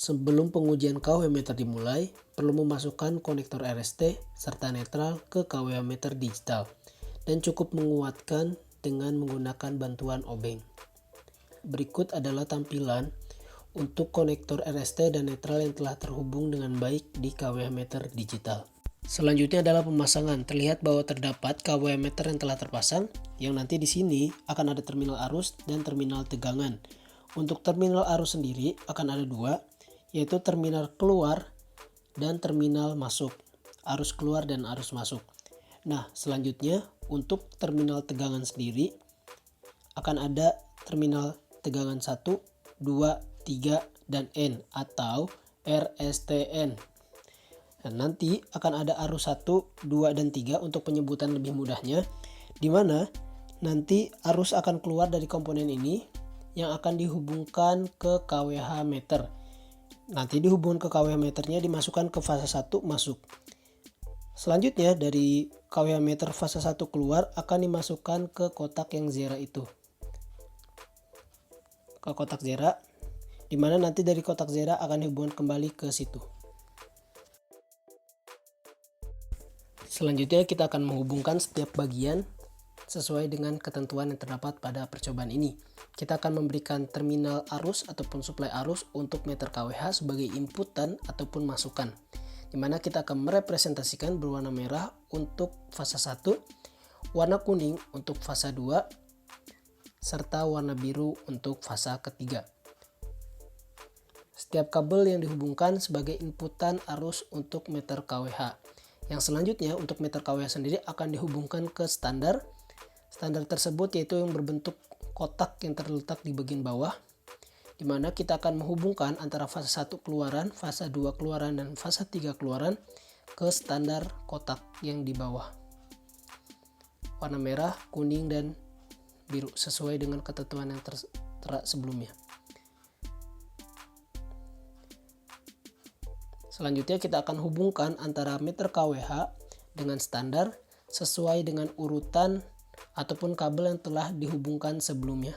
Sebelum pengujian kWh meter dimulai, perlu memasukkan konektor RST serta netral ke kWh meter digital dan cukup menguatkan dengan menggunakan bantuan obeng. Berikut adalah tampilan untuk konektor RST dan netral yang telah terhubung dengan baik di kWh meter digital. Selanjutnya adalah pemasangan. Terlihat bahwa terdapat kWh meter yang telah terpasang, yang nanti di sini akan ada terminal arus dan terminal tegangan. Untuk terminal arus sendiri akan ada dua, yaitu terminal keluar dan terminal masuk. Arus keluar dan arus masuk. Nah, selanjutnya untuk terminal tegangan sendiri akan ada terminal tegangan 1, 2, 3, dan N atau RSTN. Dan nanti akan ada arus 1, 2, dan 3 untuk penyebutan lebih mudahnya, di mana nanti arus akan keluar dari komponen ini yang akan dihubungkan ke kWh meter. Nanti dihubungkan ke kWh meternya dimasukkan ke fase 1 masuk. Selanjutnya dari kWh meter fase 1 keluar akan dimasukkan ke kotak yang zera itu. Ke kotak zera, di mana nanti dari kotak zera akan dihubungkan kembali ke situ. Selanjutnya kita akan menghubungkan setiap bagian sesuai dengan ketentuan yang terdapat pada percobaan ini. Kita akan memberikan terminal arus ataupun suplai arus untuk meter kWh sebagai inputan ataupun masukan. Di mana kita akan merepresentasikan berwarna merah untuk fase 1, warna kuning untuk fase 2, serta warna biru untuk fase ketiga. Setiap kabel yang dihubungkan sebagai inputan arus untuk meter kWh. Yang selanjutnya untuk meter kWh sendiri akan dihubungkan ke standar. Standar tersebut yaitu yang berbentuk kotak yang terletak di bagian bawah, di mana kita akan menghubungkan antara fase 1 keluaran, fase 2 keluaran, dan fase 3 keluaran ke standar kotak yang di bawah. Warna merah, kuning, dan biru sesuai dengan ketentuan yang tertera sebelumnya. Selanjutnya kita akan hubungkan antara meter kWh dengan standar sesuai dengan urutan ataupun kabel yang telah dihubungkan sebelumnya.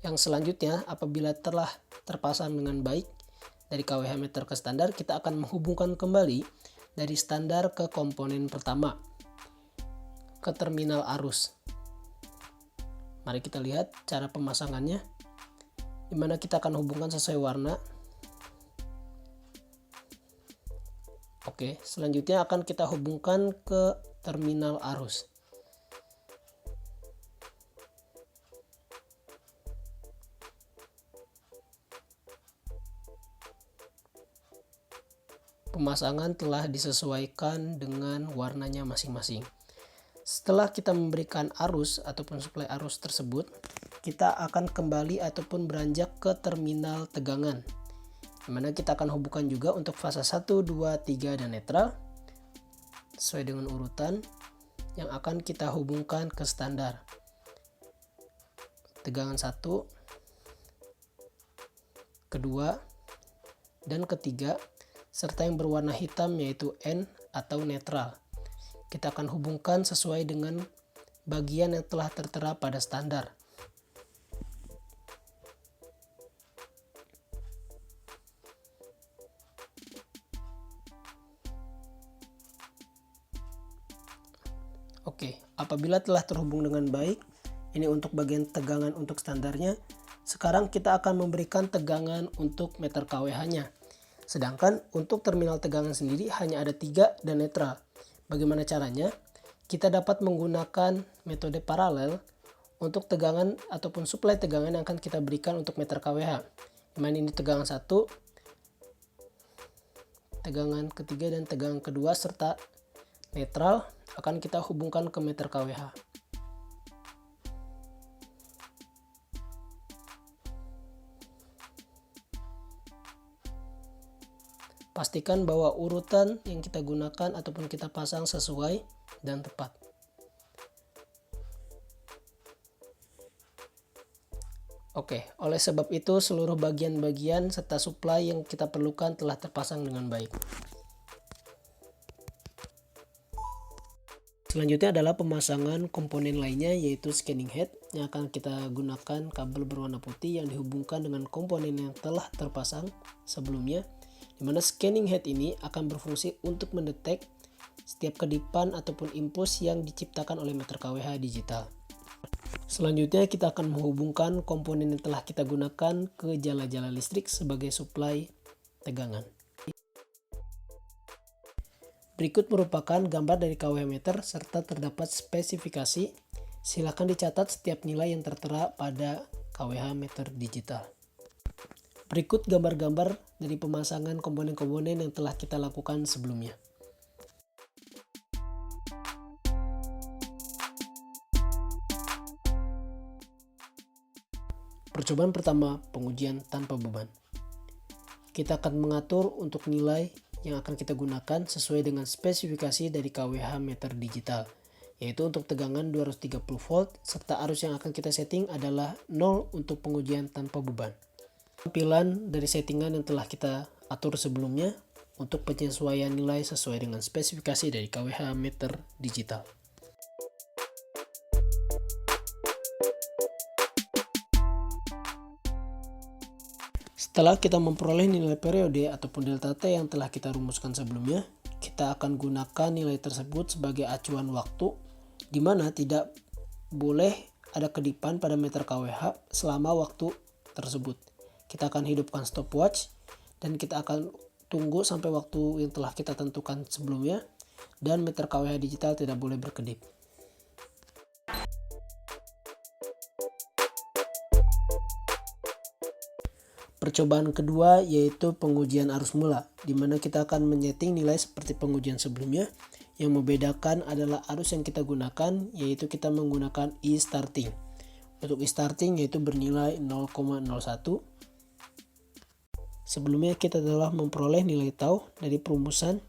Yang selanjutnya apabila telah terpasang dengan baik dari kWh meter ke standar, kita akan menghubungkan kembali dari standar ke komponen pertama, ke terminal arus. Mari kita lihat cara pemasangannya, di mana kita akan hubungkan sesuai warna. Oke, selanjutnya akan kita hubungkan ke terminal arus. Pemasangan telah disesuaikan dengan warnanya masing-masing. Setelah kita memberikan arus ataupun suplai arus tersebut, kita akan kembali ataupun beranjak ke terminal tegangan, dimana kita akan hubungkan juga untuk fase 1, 2, 3, dan netral sesuai dengan urutan yang akan kita hubungkan ke standar. Tegangan 1, kedua, dan ketiga, serta yang berwarna hitam yaitu N atau netral. Kita akan hubungkan sesuai dengan bagian yang telah tertera pada standar. Oke, apabila telah terhubung dengan baik, ini untuk bagian tegangan untuk standarnya. Sekarang kita akan memberikan tegangan untuk meter kWh-nya. Sedangkan untuk terminal tegangan sendiri hanya ada 3 dan netral. Bagaimana caranya? Kita dapat menggunakan metode paralel untuk tegangan ataupun suplai tegangan yang akan kita berikan untuk meter kWh. Dimana ini tegangan 1, tegangan ketiga, dan tegangan kedua serta netral akan kita hubungkan ke meter kWh. Pastikan bahwa urutan yang kita gunakan ataupun kita pasang sesuai dan tepat. Oke, oleh sebab itu seluruh bagian-bagian serta suplai yang kita perlukan telah terpasang dengan baik. Selanjutnya adalah pemasangan komponen lainnya, yaitu scanning head yang akan kita gunakan kabel berwarna putih yang dihubungkan dengan komponen yang telah terpasang sebelumnya, di mana scanning head ini akan berfungsi untuk mendetek setiap kedipan ataupun impuls yang diciptakan oleh meter KWH digital. Selanjutnya kita akan menghubungkan komponen yang telah kita gunakan ke jala-jala listrik sebagai suplai tegangan. Berikut merupakan gambar dari KWH meter serta terdapat spesifikasi. Silakan dicatat setiap nilai yang tertera pada KWH meter digital. Berikut gambar-gambar dari pemasangan komponen-komponen yang telah kita lakukan sebelumnya. Percobaan pertama, pengujian tanpa beban. Kita akan mengatur untuk nilai yang akan kita gunakan sesuai dengan spesifikasi dari KWH meter digital, yaitu untuk tegangan 230 volt serta arus yang akan kita setting adalah 0 untuk pengujian tanpa beban. Tampilan dari settingan yang telah kita atur sebelumnya untuk penyesuaian nilai sesuai dengan spesifikasi dari KWH meter digital. Setelah kita memperoleh nilai periode ataupun delta T yang telah kita rumuskan sebelumnya, kita akan gunakan nilai tersebut sebagai acuan waktu, di mana tidak boleh ada kedipan pada meter KWH selama waktu tersebut. Kita akan hidupkan stopwatch dan kita akan tunggu sampai waktu yang telah kita tentukan sebelumnya, dan meter KWH digital tidak boleh berkedip. Percobaan kedua yaitu pengujian arus mula, di mana kita akan menyeting nilai seperti pengujian sebelumnya. Yang membedakan adalah arus yang kita gunakan, yaitu kita menggunakan e-starting. Untuk e-starting yaitu bernilai 0,01. Sebelumnya kita telah memperoleh nilai tau dari perumusan,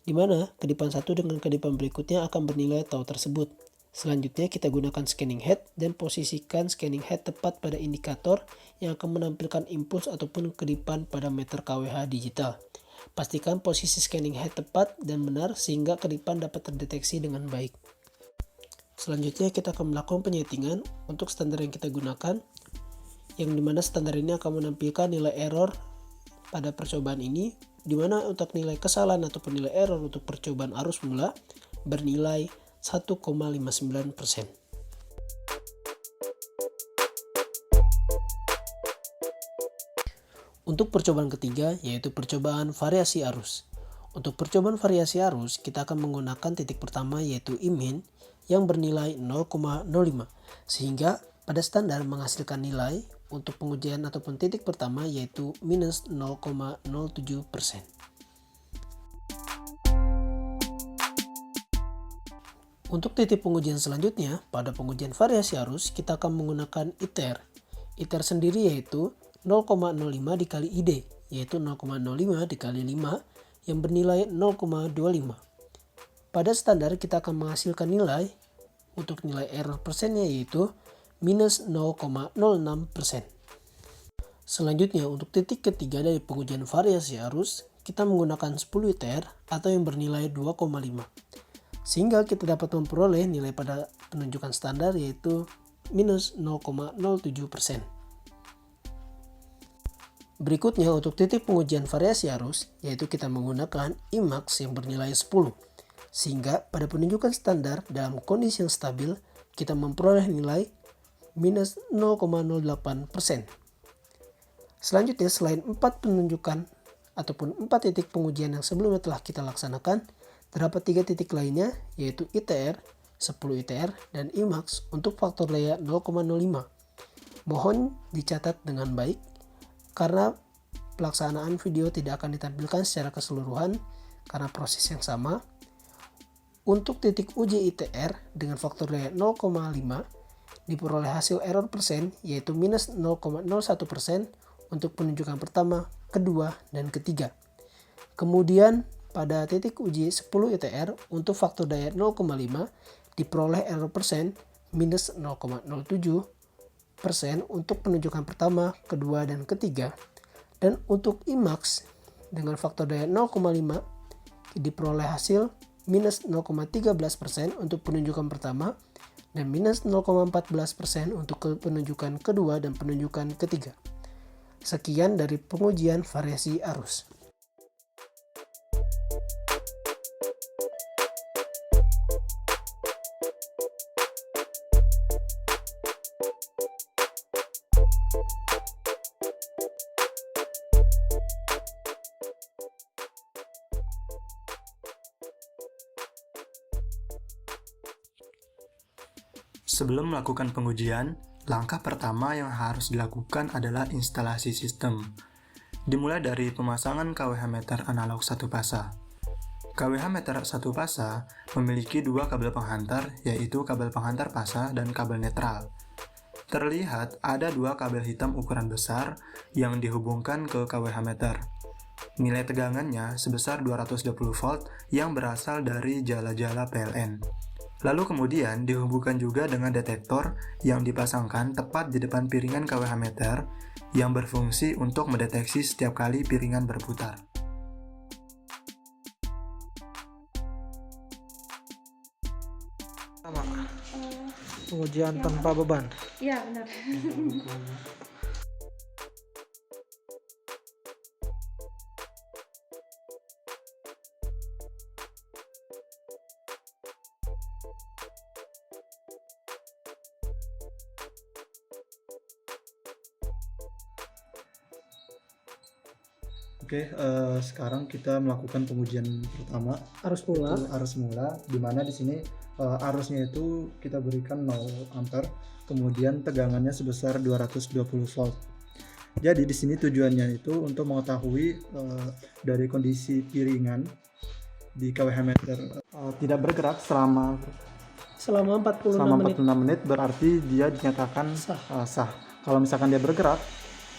di mana kedipan satu dengan kedipan berikutnya akan bernilai tau tersebut. Selanjutnya kita gunakan scanning head dan posisikan scanning head tepat pada indikator yang akan menampilkan impuls ataupun kedipan pada meter KWH digital. Pastikan posisi scanning head tepat dan benar sehingga kedipan dapat terdeteksi dengan baik. Selanjutnya kita akan melakukan penyetingan untuk standar yang kita gunakan, yang dimana standar ini akan menampilkan nilai error pada percobaan ini, dimana untuk nilai kesalahan ataupun nilai error untuk percobaan arus mula bernilai 1,59%. Untuk percobaan ketiga yaitu percobaan variasi arus. Untuk percobaan variasi arus kita akan menggunakan titik pertama yaitu Imin yang bernilai 0,05 sehingga pada standar menghasilkan nilai untuk pengujian ataupun titik pertama yaitu minus 0,07%. Untuk titik pengujian selanjutnya, pada pengujian variasi arus, kita akan menggunakan ITER. ITER sendiri yaitu 0,05 dikali ID, yaitu 0,05 dikali 5 yang bernilai 0,25. Pada standar kita akan menghasilkan nilai untuk nilai error persennya yaitu minus 0,06%. Selanjutnya untuk titik ketiga dari pengujian variasi arus, kita menggunakan 10 ITER atau yang bernilai 2,5. Sehingga kita dapat memperoleh nilai pada penunjukan standar yaitu minus 0,07%. Berikutnya untuk titik pengujian variasi arus yaitu kita menggunakan IMAX yang bernilai 10. Sehingga pada penunjukan standar dalam kondisi yang stabil kita memperoleh nilai minus 0,08%. Selanjutnya selain 4 penunjukan ataupun 4 titik pengujian yang sebelumnya telah kita laksanakan, terdapat 3 titik lainnya yaitu ITR, 10 ITR, dan IMAX untuk faktor daya 0,05. Mohon dicatat dengan baik karena pelaksanaan video tidak akan ditampilkan secara keseluruhan karena proses yang sama. Untuk titik uji ITR dengan faktor daya 0,5 diperoleh hasil error persen yaitu minus 0,01% untuk penunjukan pertama, kedua, dan ketiga. Kemudian pada titik uji 10 ITR untuk faktor daya 0,5 diperoleh error persen minus 0,07% untuk penunjukan pertama, kedua, dan ketiga. Dan untuk IMAX dengan faktor daya 0,5 diperoleh hasil minus 0,13% untuk penunjukan pertama, dan minus 0,14% untuk penunjukan kedua dan penunjukan ketiga. Sekian dari pengujian variasi arus. Sebelum melakukan pengujian, langkah pertama yang harus dilakukan adalah instalasi sistem. Dimulai dari pemasangan KWH meter analog satu pasa. KWH meter satu pasa memiliki dua kabel penghantar, yaitu kabel penghantar pasa dan kabel netral. Terlihat ada dua kabel hitam ukuran besar yang dihubungkan ke KWH meter. Nilai tegangannya sebesar 220 volt yang berasal dari jala-jala PLN. Lalu kemudian dihubungkan juga dengan detektor yang dipasangkan tepat di depan piringan KWH meter yang berfungsi untuk mendeteksi setiap kali piringan berputar. Pengujian tanpa beban. Iya, benar. Oke, sekarang kita melakukan pengujian pertama Arus mula. itu arus mula, di mana di sini arusnya itu kita berikan 0 ampere, kemudian tegangannya sebesar 220 volt. Jadi di sini tujuannya itu untuk mengetahui dari kondisi piringan di KWH meter tidak bergerak selama 46 menit, berarti dia dinyatakan sah. Kalau misalkan dia bergerak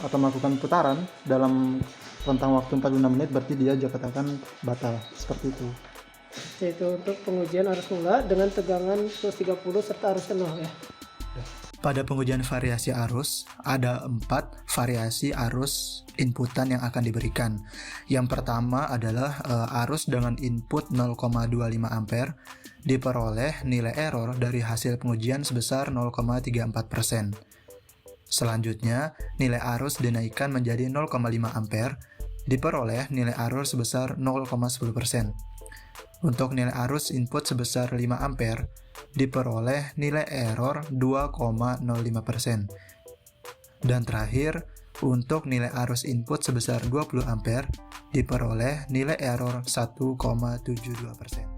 atau melakukan putaran dalam rentang waktu 46 menit, berarti dia dikatakan batal. Seperti itu. Yaitu untuk pengujian arus mula dengan tegangan 130 serta arus 0 ya. Pada pengujian variasi arus, ada 4 variasi arus inputan yang akan diberikan. Yang pertama adalah arus dengan input 0,25 ampere diperoleh nilai error dari hasil pengujian sebesar 0,34%. Selanjutnya, nilai arus dinaikkan menjadi 0,5 ampere diperoleh nilai arus sebesar 0,10%. Untuk nilai arus input sebesar 5 ampere diperoleh nilai error 2,05%. Dan terakhir, untuk nilai arus input sebesar 20 ampere diperoleh nilai error 1,72%.